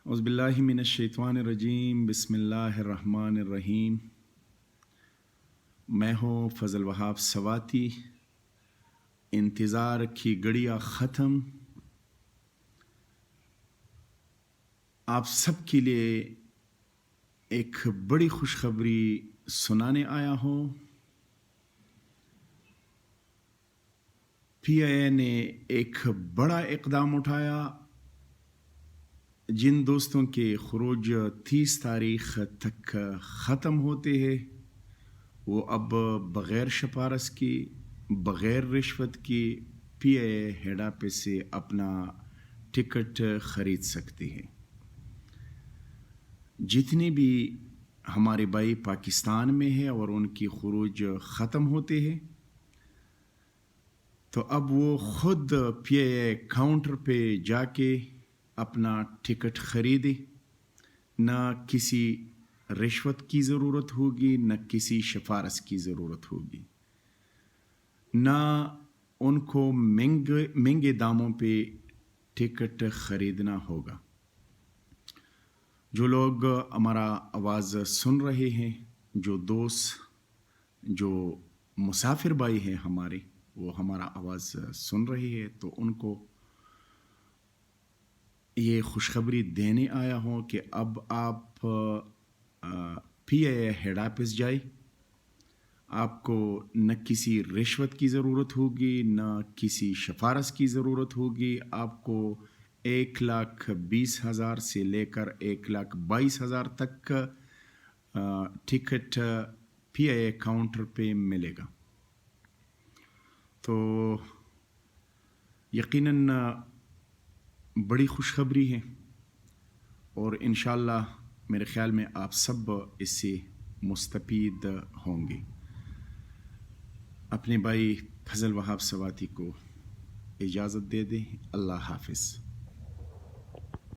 اعوذ باللہ من الشیطان الرجیم، بسم اللہ الرحمن الرحیم۔ میں ہوں فضل وہاب سواتی۔ انتظار کی گھڑیاں ختم، آپ سب کے لیے ایک بڑی خوشخبری سنانے آیا ہوں۔ پی آئی اے نے ایک بڑا اقدام اٹھایا۔ جن دوستوں کے خروج 30 تاریخ تک ختم ہوتے ہیں وہ اب بغیر سفارش کی، بغیر رشوت کی پی آئی اے ہیڈ آفس سے اپنا ٹکٹ خرید سکتے ہیں۔ جتنے بھی ہمارے بھائی پاکستان میں ہیں اور ان کی خروج ختم ہوتے ہیں تو اب وہ خود پی آئی اے کاؤنٹر پہ جا کے اپنا ٹکٹ خریدے۔ نہ کسی رشوت کی ضرورت ہوگی، نہ کسی سفارش کی ضرورت ہوگی، نہ ان کو مہنگے داموں پہ ٹکٹ خریدنا ہوگا۔ جو لوگ ہمارا آواز سن رہے ہیں، جو دوست، جو مسافر بھائی ہیں ہمارے، وہ ہمارا آواز سن رہے ہیں تو ان کو یہ خوشخبری دینے آیا ہوں کہ اب آپ پی آئی اے ہیڈ آفس جائے۔ آپ کو نہ کسی رشوت کی ضرورت ہوگی، نہ کسی سفارش کی ضرورت ہوگی۔ آپ کو 1,20,000 سے لے کر 1,22,000 تک ticket P I a counter پہ ملے گا۔ تو یقیناً بڑی خوشخبری ہے اور انشاءاللہ میرے خیال میں آپ سب اس سے مستفید ہوں گے۔ اپنے بھائی فضل وہاب سواتی کو اجازت دے دیں۔ اللہ حافظ۔